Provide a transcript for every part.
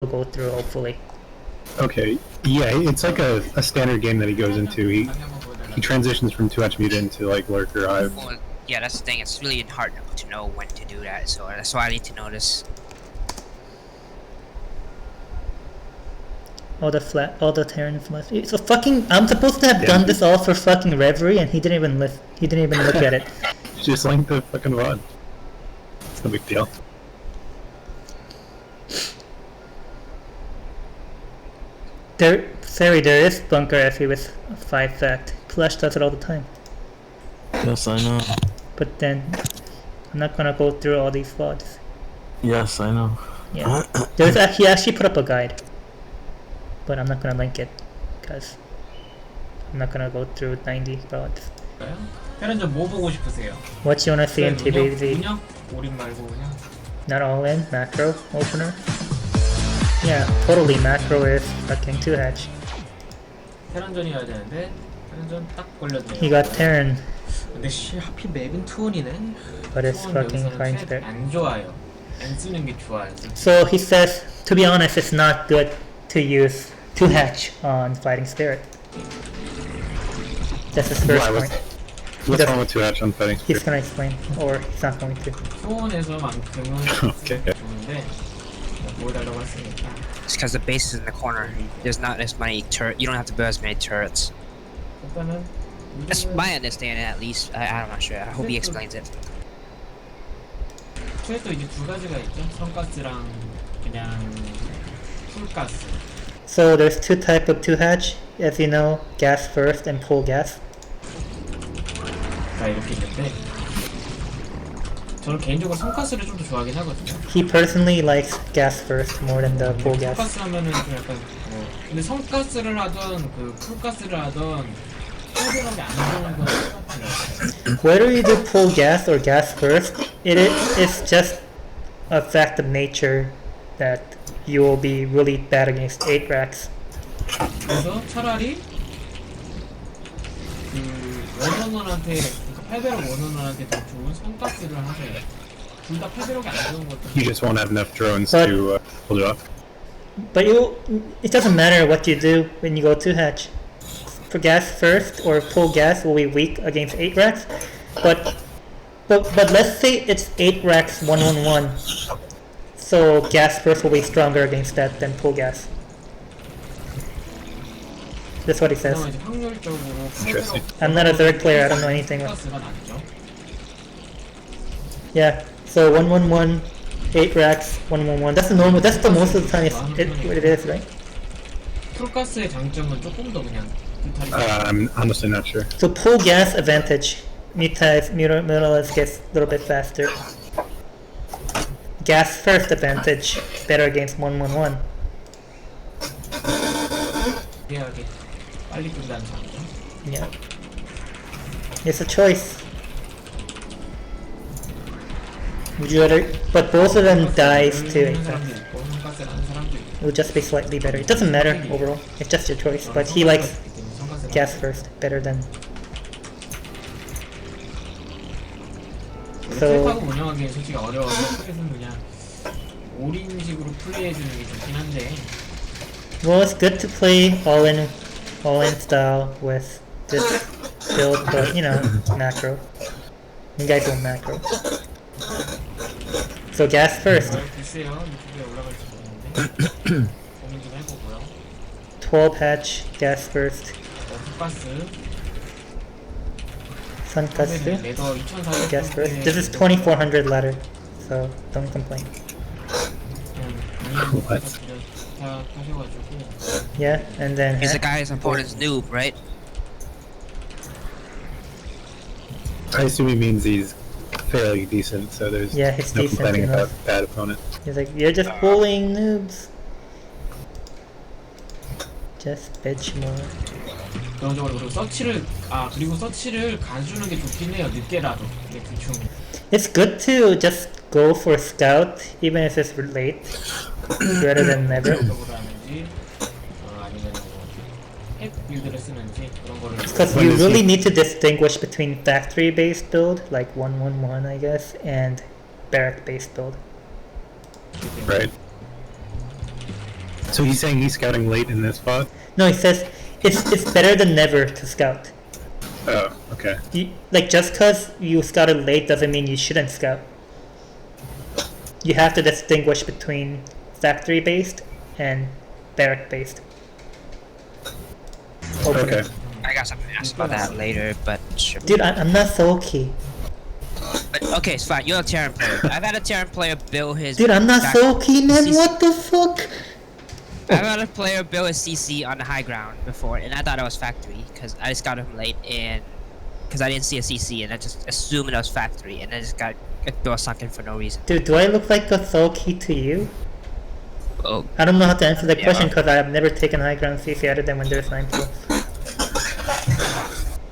go through, hopefully. Okay, yeah, it's like a standard game that he goes into. He transitions from 2H muta into like lurker hive. Well, yeah, that's the thing. It's really hard to know when to do that, so that's why I need to know this. All the Terrans must. So fucking, I'm supposed to have done this all for fucking Reverie, and he didn't even look at it. Just link the fucking VOD. It's no big deal. Sorry, there is Bunker Effie with 5 fact. Flash does it all the time. Yes, I know. But then, I'm not gonna go through all these VODs. Yes, I know. Yeah. He actually put up a guide. But I'm not gonna link it, because I'm not gonna go through 90 VODs. 테란전 뭐 보고 싶으세요? What you wanna see in TVZ? 운영? 올인 말고 그냥 Not all in, macro, opener? Yeah, totally macro is fucking 2Hatch. 테란전이어야 되는데 테란전 딱 걸렸네요. He got Terran, 근데 하필 맵은 투원이네. but it's fucking fine there. 안 좋아요. 안 쓰는 게 좋아요. So he says, to be honest, it's not good to use 2Hatch on Fighting Spirit. That's his first point. What's wrong with 2H on fighting He's spirit? gonna explain, or he's not going to. 투원에서만큼은 Okay. 좋은데 보여달라고 했으니까. It's because the base is in the corner. There's not as many turrets. You don't have to build as many turrets. 일단은 That's my understanding, at least. I'm not sure. I hope he explains it. 최소 이제 두 가지가 있죠. 선가스랑 그냥 풀가스. So there's two types of 2Hatch, as you know, gas first and full gas. 다 이렇게 있는데 저는 개인적으로 선가스를 좀 더 좋아하긴 하거든요. He personally likes gas first more than the full gas. 선가스 하면은 좀 약간 근데 선가스를 하던 그 풀가스를 하던 소비력이 안 좋은 건 똑같아요. Whether you do full gas or gas first, it's just a fact of nature that you will be really bad against 8 racks. 그래서 차라리 그 원원원한테 그러니까 8배럭 원원원한테 더 좋은 선가스를 하세요. 둘 다 8배럭이 안 좋은 것도 You just won't have enough drones But- to hold it off. But it doesn't matter what you do when you go 2Hatch. For gas first or full gas will be weak against 8 racks, but let's say it's 8 racks 1-1-1. So gas first will be stronger against that than full gas. That's what he says. 그나마 이제 확률적으로 Interesting. I'm not a third player, I don't know anything. 선가스가 낫죠. Yeah, so 1-1-1, 8 racks, 1-1-1. That's the normal, that's the most of the time what it is, right? 풀가스의 장점은 조금 더 그냥 I'm honestly not sure. So full gas advantage. Muta gets a little bit faster. Gas first advantage, better against 1-1-1. 미안하게 빨리 끝난 장점. Yeah. It's a choice. Would you rather, but both of them dies too. 하는 사람도 있고 선가스를 하는 사람도 있고. It would just be slightly better. It doesn't matter overall. It's just your choice. But he likes gas first better than. So 트랙하고 운영하기엔 솔직히 어려워서 트랙은 그냥 올인식으로 플레이해주는 게 좋긴 한데 well, it's good to play all in style with this build, but you know, macro. You guys go macro. So gas first. 글쎄요 유튜브에 올라갈지 모르겠는데 고민 좀 해보고요. 12 hatch, gas first. 풀가스 Sunkasu, 레더 2400 gas first. This is 2400 ladder, so don't complain. What? 다 타셔가지고 Yeah, and then He's the guy his opponent's noob, right? I assume he means he's fairly decent, so there's Yeah, he's no decent complaining enough. about bad opponent. he's like, you're just bullying noobs. Just bitch more. 기본적으로 그리고 서치를 그리고 서치를 가주는 게 좋긴 해요. 늦게라도 이게 대충 It's good to just go for scout, even if it's late, rather than never. 적으로 하는지 아니면 핵 빌드를 쓰는지 그런 거를 Because you really need to distinguish between factory-based build, like 1-1-1, I guess, and barrack-based build. Right. So he's saying he's scouting late in this spot? No, he says it's better than never to scout. Oh, okay. Like, just because you scouted late doesn't mean you shouldn't scout. You have to distinguish between factory based and barrack based. Okay. I got something to ask about that later, but sure. Dude, I'm not Soulkey. But, okay, it's fine. You're a Terran player. I've had a Terran player build his. Dude, I'm not Soulkey, man. CC. What the fuck? I've had a player build a CC on the high ground before, and I thought it was factory because I just got him late and because I didn't see a CC, and I just assumed it was factory, and I just got a door sunken for no reason. Dude, do I look like a Soulkey to you? Oh, I don't know how to answer the Yeah. question because I've never taken high ground CC other than when there's 9 pools.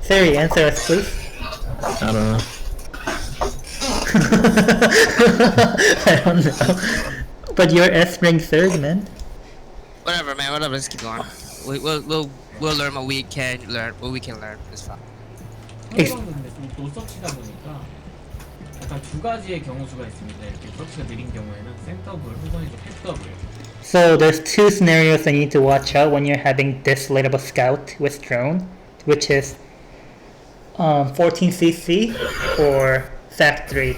Siri, answer us, please. I don't know. I don't know. But you're S-ring third, man. whatever, man. Whatever. Let's keep going. We'll learn what we can learn. What we can learn. It's fine. 근데 또 서치다 보니까 약간 두 가지의 경우 수가 있습니다. 이렇게 서치가 느린 경우에는 생더블 혹은 이제 팩더블. So there's two scenarios that you need to watch out when you're having this late of a scout with drone, which is 14cc or factory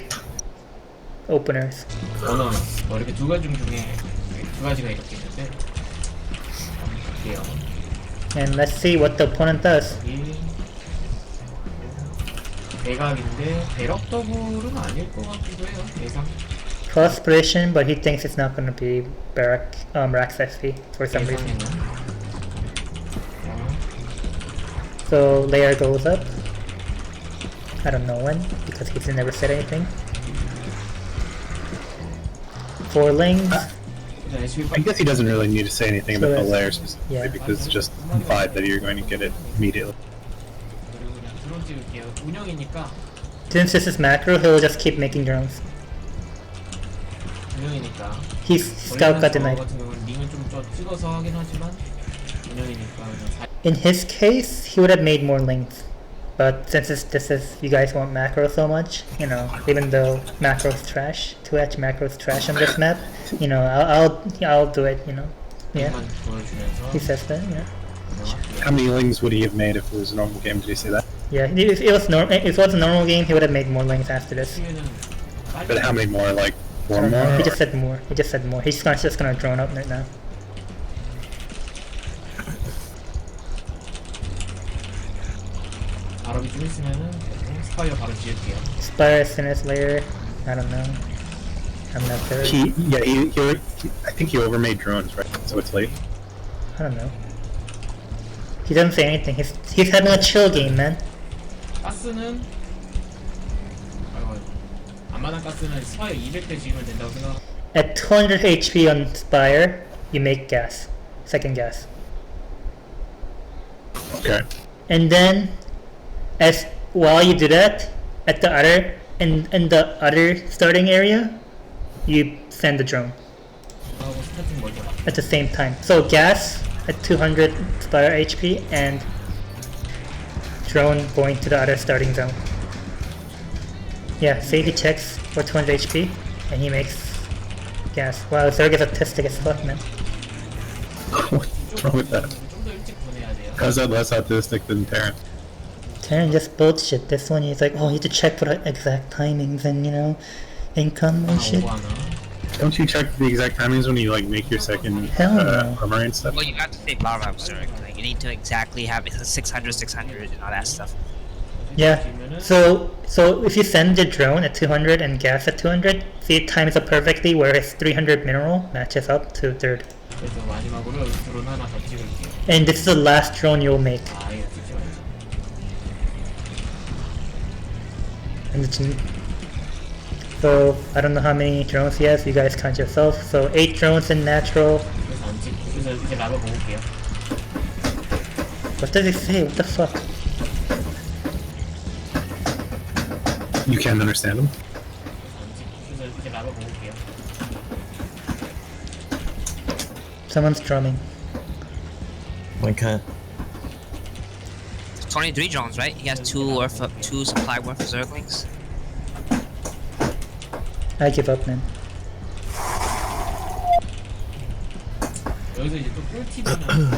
openers. 저는 뭐 이렇게 두 가지 중에 두 가지가 이렇게 있는데 볼게요. And let's see what the opponent does. 여기 대각인데 배럭 더블은 아닐 것 같기도 해요. 예상. Cross position, but he thinks it's not gonna be barrack rack SV for some reason. 예상에는. So layer goes up. I don't know when because he's never said anything. 4 lanes. I guess he doesn't really need to say anything about the Correct. layer specifically Yeah. because it's just implied that you're going to get it immediately. 그리고 그냥 드론 찍을게요. 운영이니까 Since this is macro, he'll just keep making drones. 운영이니까. He's scout got 원래는 저 denied. 같은 경우는 링을 좀 찍어서 하긴 하지만 운영이니까 그냥 In his case, he would have made more lanes. But since this is you guys want macro so much, you know, even though macro's trash, 2H macro's trash on this map, you know, I'll do it, you know. Yeah, 링만 보여주면서 he says that. Yeah, 운영할게요. How many lings would he have made if it was a normal game? Did he say that? yeah. If it was a normal game, he would have made more lanes after this. 치면은 빨리 But how many more? Like I four don't know. more? He just said more. He just said more. He's just gonna drone up right now. 바람이 좀 있으면은 스파이어 바로 지을게요. Spire Sinus layer. I don't know. I'm not sure. I think he overmade drones, right? So it's late. I don't know. He doesn't say anything. He's having a chill game, man. 가스는 안마당 가스는 스파이어 200대 지으면 된다고 생각. At 200 HP on Spire, you make gas. Second gas. Okay. And then, while you do that, at the other in the other starting area, you send the drone 하고 스타팅 먼저. at the same time. So gas at 200 Spire HP and drone going to the other starting zone. Yeah, say he checks for 200 HP and he makes gas. Wow, Zerg is autistic as fuck, man. What's wrong with that? 좀더 일찍 보내야 돼요. How's that less autistic than Terran? Terran just bullshit. This one, he's like, oh, you have to check for the exact timings and, you know, income and shit. 오고 하나. Don't you check the exact timings when you like make your second Hell no. armor and stuff? Well, you have to save lava observe. Like you need to exactly have 600, 600, and all that stuff. Yeah. So if you send the drone at 200 and gas at 200, see it times up perfectly where his 300 mineral matches up to third. 그래서 마지막으로 드론 하나 더 찍을게요. And this is the last drone you'll make. 아 이거 찍지 말자. And so I don't know how many drones he has. You guys count yourself. So 8 drones in natural. 그래서 안 찍. 그래서 이제 라바 보고 올게요. What does he say? What the fuck? You can't understand them? 안 찍. 그래서 이제 라바 보고 올게요. Someone's drumming. My cat. 23 drones, right? He has 2 supply worth of zerglings. I give up, man. 여기서 이제 또 꿀팁은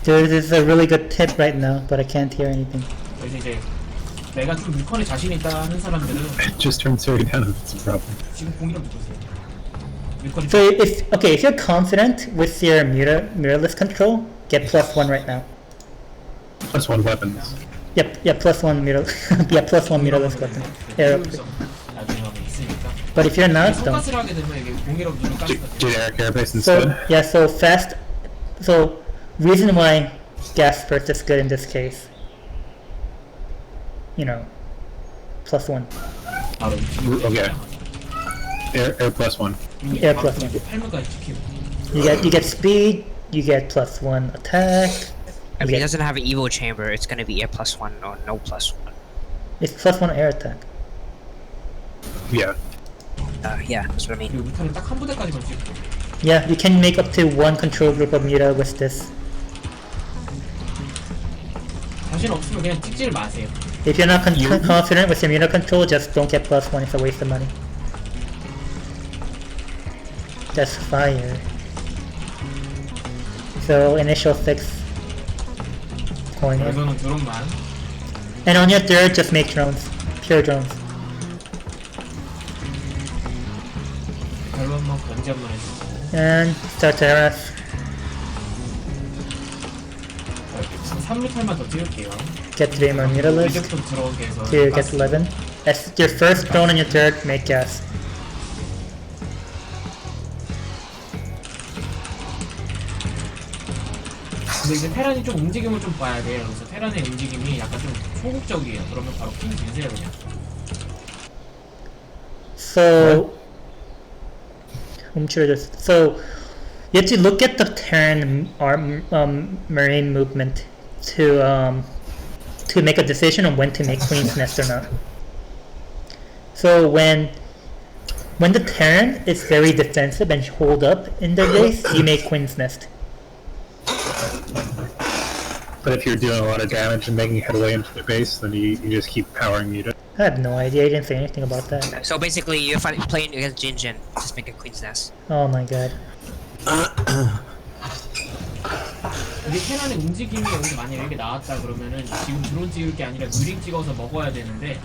There is a really good tip right now, but I can't hear anything. 여기서 이제 내가 좀 물컨에 자신 있다 하는 사람들은 It just turned Siri down if it's a problem. 지금 공이랑 붙으세요. 물컨이 So if you're confident with your mirrorless control, get +1 right now. Plus one weapons. Yep, yeah, +1 mirror, yeah, +1 mirrorless weapon. Air up. 나중에 가면 있으니까. But if you're not, don't. 포커스를 하게 되면 이게 공이랑 눈을 까지가 Did Eric Carapace So instead? yeah, so fast. So reason why gas burst is good in this case. You know, +1. 바로 Okay. Air plus one. Air +1. 팔문까지 지키고. You get speed. You get +1 attack. I mean, it Yeah. doesn't have an evil chamber. It's gonna be air +1 or no +1. It's +1 air attack. Yeah. Yeah, that's what I mean. 그리고 물컨은 딱 한 부대까지만 찍고. Yeah, you can make up to 1 control group of muta with this. 자신 없으면 그냥 찍지를 마세요. If you're not confident with your muta control, just don't get +1. It's a waste of money. That's fire. So initial 6 coin. 여기서는 드론만. And on your third, just make drones. Pure drones. 결론만 견제 한번 해주고. And start to harass. 3루탈만 더 찍을게요. Get 3 more mutalisks 이제부터 들어오게 해서. to get 11. As your first drone and your third, make gas. 근데 이제 테란이 좀 움직임을 좀 봐야 돼요. 그래서 테란의 움직임이 약간 좀 소극적이에요. 그러면 바로 핑 주세요 그냥. So, so you have to look at the Terran marine movement to make a decision on when to make Queen's Nest or not. So when the Terran is very defensive and hold up in their base, you make Queen's Nest. But if you're doing a lot of damage and making headway into the base, then you just keep powering muta. I have no idea. I didn't say anything about that. So basically, you're playing against Jinjin. Just make a Queen's Nest. Oh my god. 근데 테란의 움직임이 여기서 만약에 이렇게 나왔다 그러면은 지금 드론 찍을 게 아니라 뮤링 찍어서 먹어야 되는데.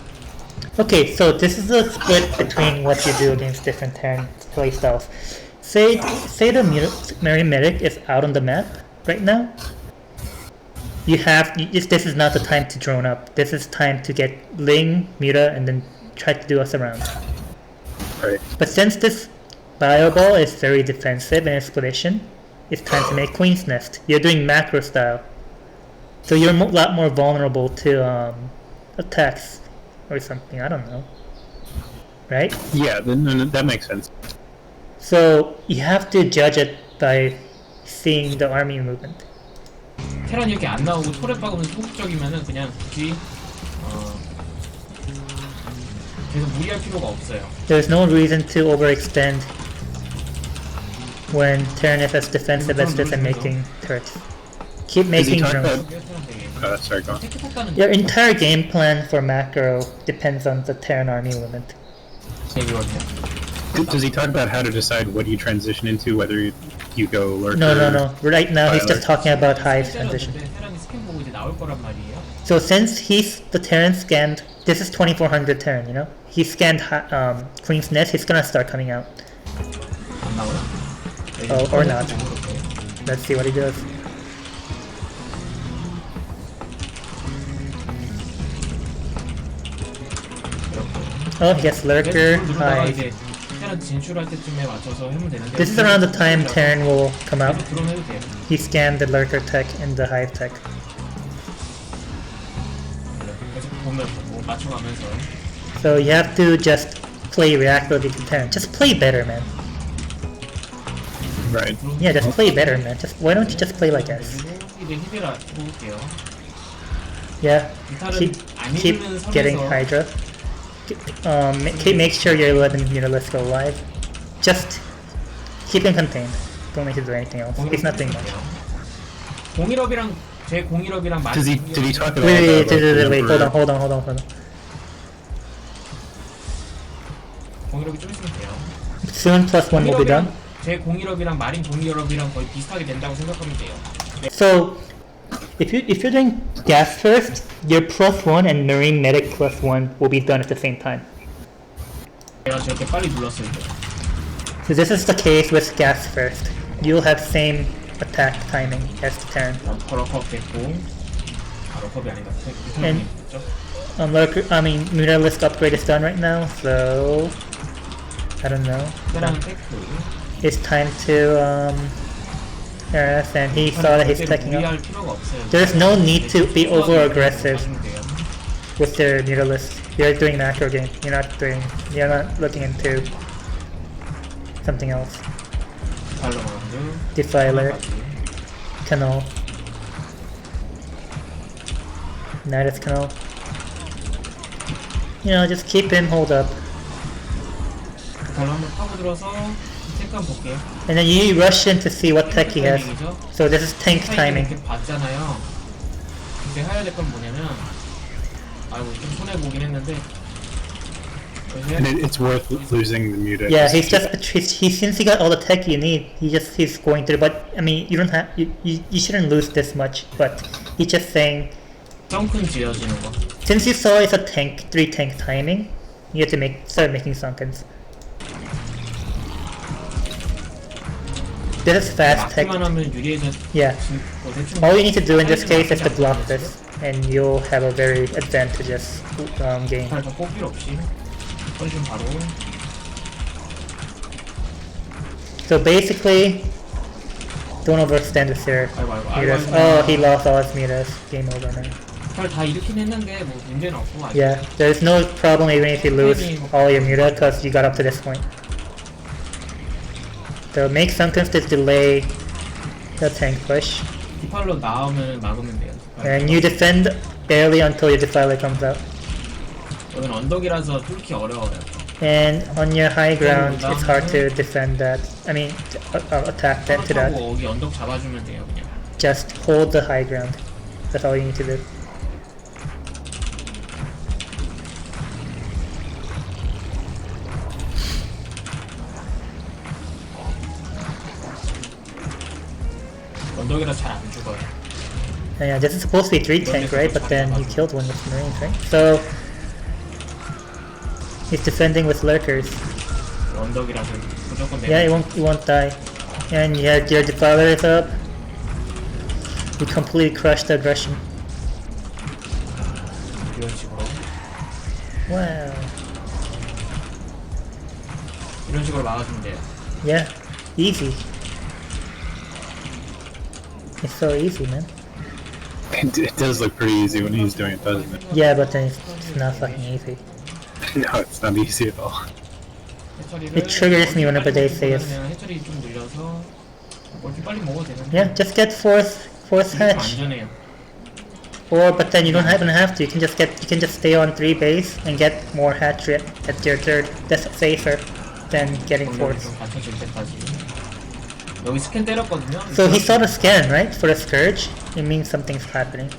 Okay, so this is a split between what you do against different Terran playstyles. Say the Marine Medic is out on the map right now. This is not the time to drone up. This is time to get Ling, Muta, and then try to do us around. Right. But since this Bio Ball is very defensive in its position, it's time to make Queen's Nest. You're doing macro style. So you're a lot more vulnerable to attacks or something, I don't know. Right? Yeah, then that makes sense. So you have to judge it by seeing the army movement. 테란이 이렇게 안 나오고 토렛 박으면서 소극적이면은 그냥 굳이 계속 무리할 필요가 없어요. There's no reason to overextend when Terran is as defensive as this and making turrets. Keep making talk drones. about- sorry, go on. 택 탔다는 Your entire game plan for macro depends on the Terran army movement. 얘기 같아요. Does he talk about how to decide what you transition into, whether you go lurker? No. Right now he's just talking about hive 실제로 transition. 근데 테란이 스캔 보고 이제 나올 거란 말이에요. So since the Terran scanned, this is 2400 Terran, you know? He scanned Queen's Nest, he's gonna start coming out. 안 나와요? Oh, or not. Let's see what he does. Oh, he gets Lurker, 누르다가 Hive. 이제 테란 진출할 때쯤에 맞춰서 하면 되는데. This is around the time Terran will come out. 계속 드론 해도 돼요. He scanned the Lurker tech and the Hive tech. 계속 보면 뭐 맞춰가면서. So you have to just play reactively to Terran. Just play better, man. Right. Yeah, just play better, man. Why don't you just play like us? 이제 히데라 뽑을게요. Yeah, keep getting Hydra. Make sure your 11 Mutalisks go live. Just keep him contained. Don't need to do anything else. He's not doing much. 공일업이랑 제 공일업이랑 많이. Did he talk about Wait, that? hold on. 공일업이 좀 있으면 돼요. Soon +1 will be done. 제 공일업이랑 마린 공일업이랑 거의 비슷하게 된다고 생각하면 돼요. So, if you're doing gas first, your +1 and marine medic +1 will be done at the same time. 제가 저렇게 빨리 눌렀을 때. So this is the case with gas first. You'll have same attack timing as the Terran. 버럭컵 됐고, 버럭컵이 아니다. And- 됐죠? Mutalisk upgrade is done right now, so I don't know. 테라는 테크. It's time to harass, and he saw that he's taking up. 무리할 필요가 없어요. There's no need to be over aggressive 하시면 돼요. with their Mutalisk. You're doing macro game. You're not looking into something else. 발로만드. Defiler, Canal, Nidus Canal. You know, just keep him hold up. 발로 한번 파고들어서 테크 한번 볼게요. And then you rush in to see what tech he has. 타이밍이죠? So this is tank timing. 이렇게 봤잖아요. 근데 해야 될 건 뭐냐면, 아이고 좀 손해 보긴 했는데. And it's worth losing the muta. Yeah, since he got all the tech you need, he's going through. But I mean, you don't have you shouldn't lose this much. But he's just saying, 덩큰 지어지는 거. since you saw it's a tank 3 tank timing, you have to start making sunkens. This is fast tech. 막기만 하면 유리해져. Yeah. 뭐 대충 All you need to do in this case is to block this, and you'll have a very advantageous game. 더 꼭 필요 없이. 훨씬 바로. So basically, don't overextend this here. Mutas. Oh, he lost all his mutas. Game over now. 다 이렇긴 했는데 뭐 문제는 없고. 아직. Yeah, there's no problem even if you lose all your muta because you got up to this point. So make sunkens to delay the tank push, 디팔로 나오면 막으면 돼요. and you defend barely until your defiler comes out. 여기는 언덕이라서 뚫기 어려워요. And on your high ground, it's hard to defend that. I mean, attack that to that. 하고 여기 언덕 잡아주면 돼요 그냥. Just hold the high ground. That's all you need to do. 언덕이라 잘 안 죽어요. And yeah, this is supposed to be 3 tank, right? But then you killed one with Marines, right? So he's defending with lurkers. 언덕이라서 무조건 Yeah, he won't die. And yeah, your defiler is up. You completely crushed the aggression. 이런 식으로 Wow. 이런 식으로 막아주면 돼요. Yeah, easy. It's so easy, man. It does look pretty easy when he's doing it, doesn't it? Yeah, but then it's not fucking easy. No, it's not easy at all. It triggers me whenever they say it. 해처리 좀 늘려서 뭘 빨리 먹어도 되는데. Yeah, just get fourth hatch. 안전해요. But then you don't even have to. You can just stay on 3 base and get more hatch at your third. That's safer than getting fourth. 좀 갖춰질 때까지. 여기 스캔 때렸거든요. So he saw the scan, right? For the Scourge? It means something's happening.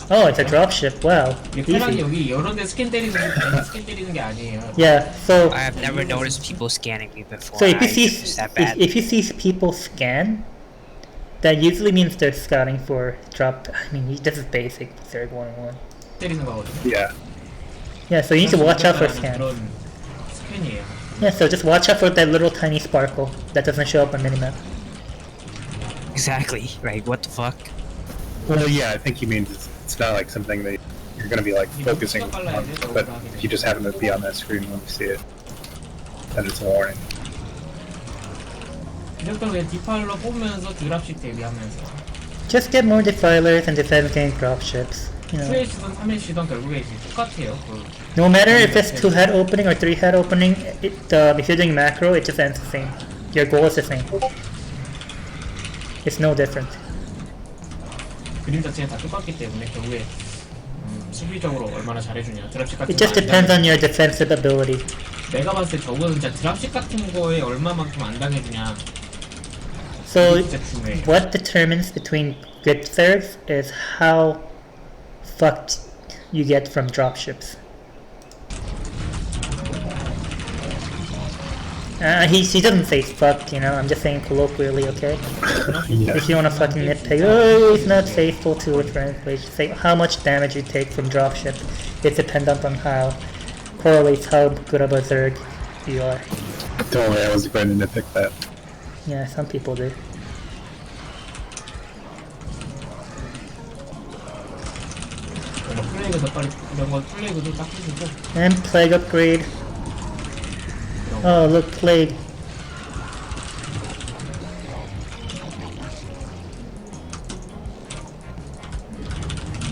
Oh, it's a dropship. Wow. 테란이 Easy. 여기 여러 데 스캔 때리는 게 스캔 때리는 게 아니에요. Yeah, so I have never noticed people scanning me before. so if you It's that bad. if you see people scan, that usually means they're scouting for drop. I mean, this is basic third 1-1. 때리는 거거든요. Yeah. Yeah, so you need to watch out for scan. 그런 스캔이에요. Yeah, so just watch out for that little tiny sparkle that doesn't show up on minimap. Exactly, right? What the fuck? Well, yeah, I think he means it's not like something that you're going to be like focusing on, but if you just happen to be on that screen when you see it, then it's a warning. 무조건 그냥 디팔로 뽑으면서 드랍십 대비하면서 Just get more defilers and defend against dropships. You know, 2H든 3H든 결국에 이제 똑같아요. no matter if it's 2 head opening or 3 head opening, if you're doing macro, it just ends the same. Your goal is the same. It's no different. 그림 자체는 다 똑같기 때문에 결국에 수비적으로 얼마나 잘해주냐. 드랍십 같은 It just depends on your defensive ability. 내가 봤을 때 저거는 진짜 드랍십 같은 거에 얼마만큼 안 당해주냐. So 진짜 중요해. what determines between good thirds is how fucked you get from dropships. He doesn't say fuck, you know, I'm just saying colloquially, okay? Yeah. If you wanna fucking nitpick, oh, he's not faithful to his friends, say how much damage you take from dropship is dependent on how correlates how good of a Zerg you are. Don't worry, I was going to nitpick that. Yeah, some people do. 플레이그도 빨리 이런 거 플레이그도 딱 해주고. And plague upgrade. Oh, look, plague.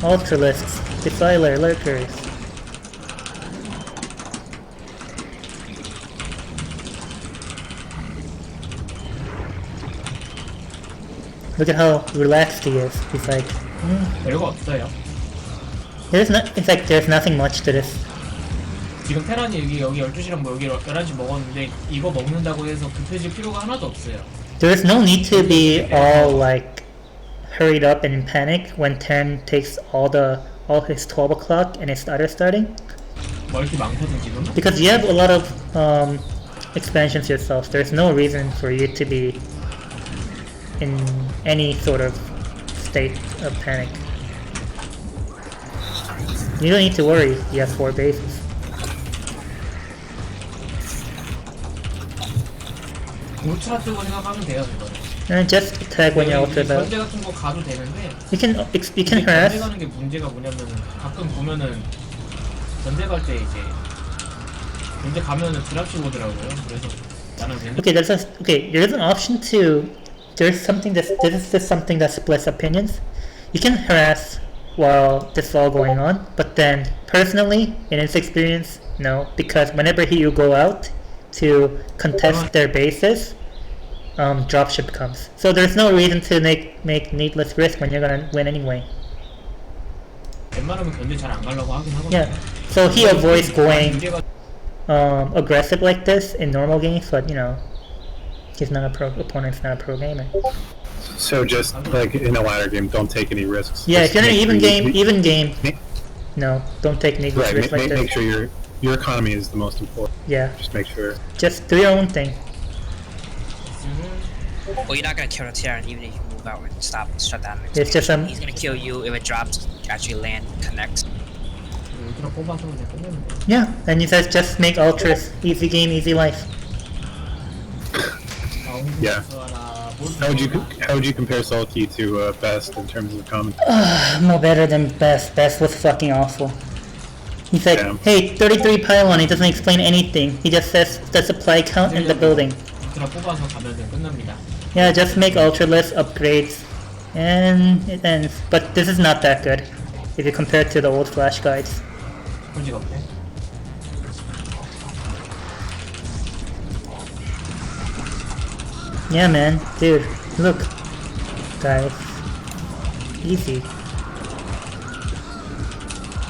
Ultralisks, Defiler, Lurkers. Look at how relaxed he is. He's like, 별거 없어요. there's not. In fact, there's nothing much to this. 지금 테란이 여기 12시랑 뭐 여기 11시 먹었는데 이거 먹는다고 해서 급해질 필요가 하나도 없어요. There's no need to be all like hurried up and in panic when Terran takes all his 12 o'clock and his starting. 멀티 많거든 지금. Because you have a lot of expansions yourself. There's no reason for you to be in any sort of state of panic. You don't need to worry. You have 4 bases. 울트라 뜨고 생각하면 돼요 그거는. And just attack when your ultra's out. 견제 같은 거 가도 되는데 You can 견제 harass. 가는 게 문제가 뭐냐면은 가끔 보면은 견제 갈 때 이제 견제 가면은 드랍식 오더라고요. 그래서 나는 견제 Okay, there's an option to. There's something this is something that splits opinions. You can harass while this is all going on, but then personally, in his experience, no, because whenever you go out to contest their bases, dropship comes. So there's no reason to make needless risk when you're gonna win anyway. 웬만하면 견제 잘 안 가려고 하긴 하거든요. Yeah. So he avoids going 문제가 aggressive like this in normal games, but you know, he's not a pro. Opponent's not a pro gamer. So just like in a ladder game, don't take any risks. Yeah, Just if you're in an make sure even game, make- no, don't take needless Right, risks like this. make sure your economy is the most important. Yeah, Just make sure. just do your own thing. Well, you're not gonna kill the Terran even if you move out and shut down. It's just He's gonna kill you if it drops, actually land, connects. 울트라 뽑아서 그냥 끝내면 돼. Yeah, and you guys just make ultras, easy game, easy life. Yeah. How would you compare Soulkey to Best in terms of common? No better than Best. Best was fucking awful. He's like, Damn. hey, 33 pylon. He doesn't explain anything. He just says the supply count in the building. 울트라 뽑아서 가면 끝납니다. Yeah, just make ultraless upgrades, and it ends. But this is not that good if you compare it to the old flash guides. 문제가 없고. Yeah, man, dude, look, guys, easy.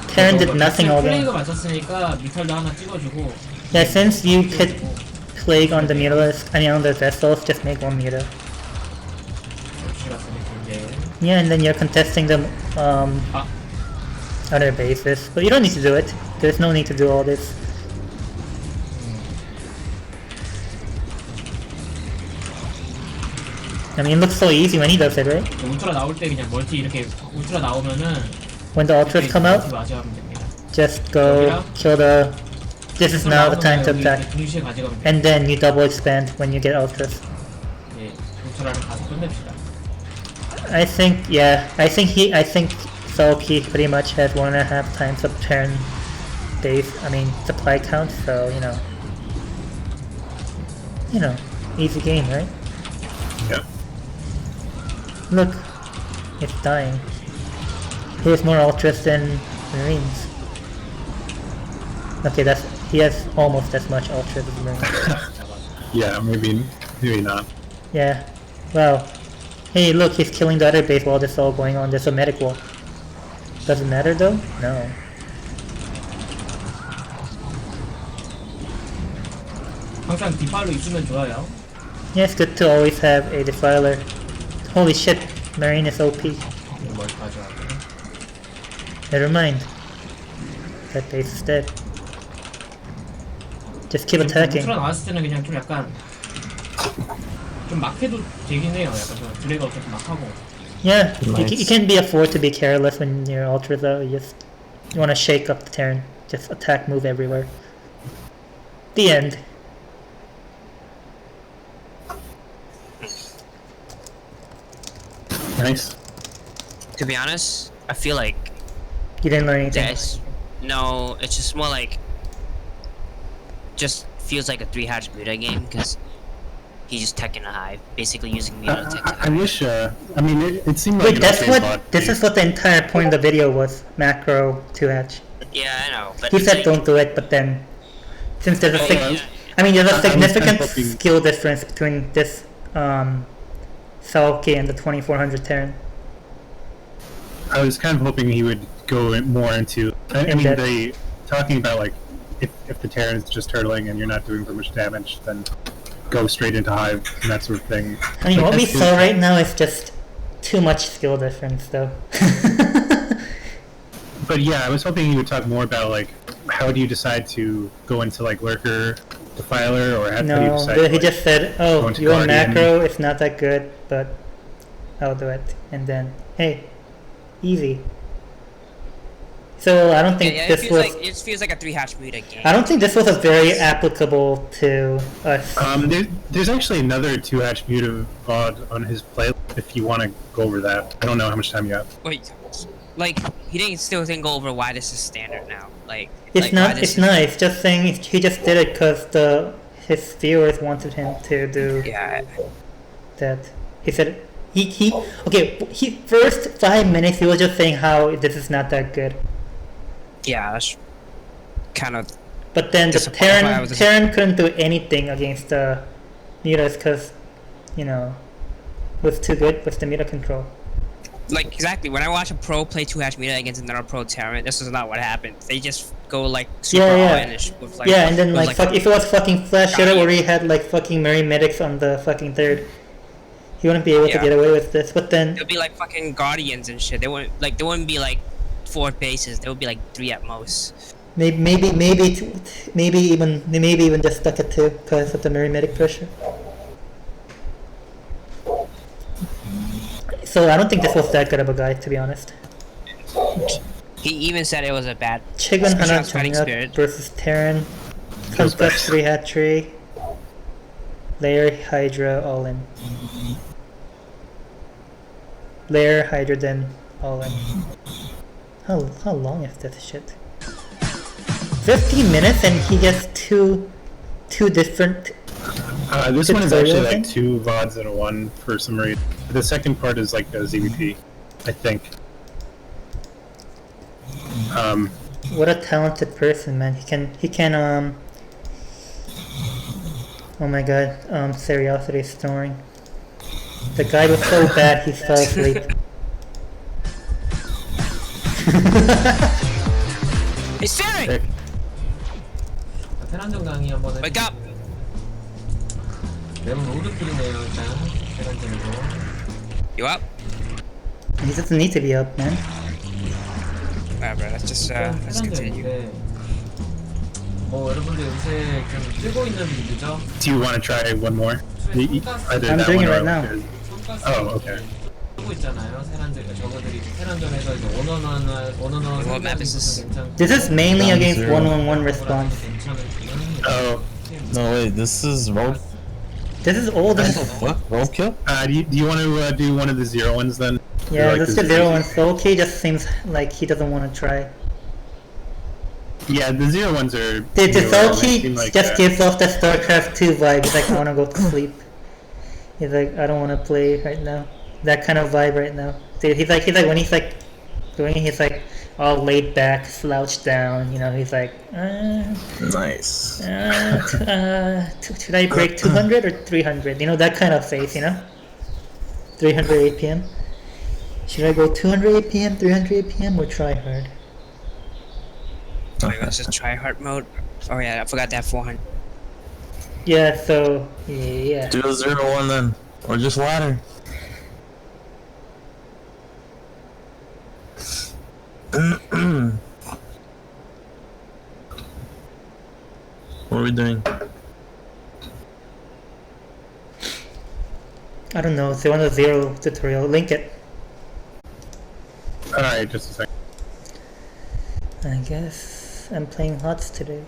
Terran did nothing all game. 플레이가 맞췄으니까 뮤탈도 하나 찍어주고. Yeah, since you put plague on the mutalisk, I mean on the vessels, just make 1 muta. Yeah, and then you're contesting the other bases, but you don't need to do it. There's no need to do all this. I mean, it looks so easy when he does it, right? 울트라 나올 때 그냥 멀티 이렇게 울트라 나오면은 When the ultras come out, 멀티 맞이하면 됩니다. just go kill the. This is now the time to attack, 동시에 가져가면 돼요. and then you double expand when you get ultras. 예, 울트라를 가서 끝냅시다. I think, yeah, I think Soulkey pretty much has 1.5 times of turn base. I mean supply count, so you know, easy game, right? Yeah. Look, it's dying. He has more ultras than Marines. Okay, he has almost as much ultras as Marines. Yeah, maybe not. Yeah. Well, hey, look, he's killing the other base while this is all going on. There's a medic wall. Does it matter though? No. 항상 디팔로 있으면 좋아요. Yeah, it's good to always have a defiler. Holy shit, Marine is OP. 멀티 가져가고. Never mind. That base is dead. Just keep attacking. 우트라 나왔을 때는 그냥 좀 약간 좀 막해도 되긴 해요. 약간 좀 드래그 어떻게 막 하고. Yeah, Nice. you can't be afford to be careless when you're ultra though. You want to shake up the Terran. Just attack, move everywhere. The end. Nice. To be honest, I feel like You didn't learn anything. no, it's just more like just feels like a 3-hatch muta game because he's just teching a hive, basically using muta to tech a I hive. wish. I mean, it seemed like. Wait, an that's okay what. bot. This is what the entire point of the video was. Macro 2-hatch. Yeah, I know, but He it's said like, don't do it, but then since there's a yeah, I mean, there's a I was kind of significant hoping- skill difference between this Soulkey and the 2400 Terran. I was kind of hoping he would go more into. I In mean, depth. they talking about like if the Terran is just turtling and you're not doing very much damage, then go straight into hive and that sort of thing. I mean, Like, what we that's saw good. right now is just too much skill difference, though. But yeah, I was hoping he would talk more about like how do you decide to go into like lurker defiler or how do you No, decide? he to, like, just said, go "Oh, into your Guardian." macro is not that good, but I'll do it." And then, hey, easy. So I don't think yeah, this was. it feels like a 3-hatch muta game. I don't think this was a very applicable to us. There's actually another 2-hatch muta VOD on his playlist if you want to go over that. I don't know how much time you have. Wait, like he didn't go over why this is standard now. Like It's like, why not. this It's is- nice. Just saying he just did it because his viewers wanted him to do Yeah, that. He said he okay. He first 5 minutes he was just saying how this is not that good. yeah, that's kind of But then the Disappointed why I was- Terran couldn't do anything against the mutas because it was too good with the muta control. like exactly when I watch a pro play 2-hatch muta against another pro Terran, this is not what happens. They just go like super Yeah, yeah. all-in-ish with like Yeah, and then with, like fuck, if it was fucking Flash Shooter Guardian. where he had like fucking Mary Medics on the fucking third, he wouldn't be able to Yeah. get away with this. But then it'll be like fucking guardians and shit. They wouldn't be like 4 bases. They would be like 3 at most. maybe even just stuck at 2 because of the Mary Medic pressure. So I don't think this was that good of a guy, to be honest. He even said it was a bad. Chigun especially Hana on Fighting Changak Spirit. versus Terran. Feels bad. Conquest 3 hat tree. Layer Hydra all in. Layer Hydra then all in. How long is this shit? 15 minutes and he gets two different. This one is actually Tutorial like 2 VODs in a one for some reason. The second part is like a ZvT, I think. What a talented person, man. He can oh my god, Seriosity is snoring. The guy was so bad he fell asleep. Hey Siri, 테란전 강의 한번 해. wake up. 매번 로드킬이네요 일단 테란전이고. You up? He doesn't need to be up, man. Alright, bro. Let's continue. 테란전인데 뭐 여러분들 요새 좀 뜨고 있는 리그죠? Do you want to try one more? Either I'm that doing one it or right now. 성가스 Oh, okay. 뜨고 있잖아요. 테란전 저거들이 테란전에서 이제 원원원 What map is this? 괜찮고. This is mainly Round against zero. one-on-one response. Oh, No, wait, this is roll. This is old. What the fuck? Roadkill? do you want to do one of the 0 ones then? Yeah, Like this the is 0-1. Soulkey just seems like he doesn't want to try. Yeah, the 0 ones are. The newer, they Soulkey seem like, just gives off the StarCraft 2 vibe. He's like, I want to go to sleep. He's like, I don't want to play right now. That kind of vibe right now. Dude, he's like when he's like doing it, he's like all laid back, slouched down. He's like, Nice. should I break 200 or 300? That kind of face. 300 APM. Should I go 200 APM, 300 APM, or try hard? Wait, let's just try hard mode. Oh yeah, I forgot that 400. Yeah. So yeah. Do a 0-1 then. Or just ladder. What are we we doing? I don't know. 0 tutorial. Link it. Alright, just a second. I guess I'm playing HOTS today.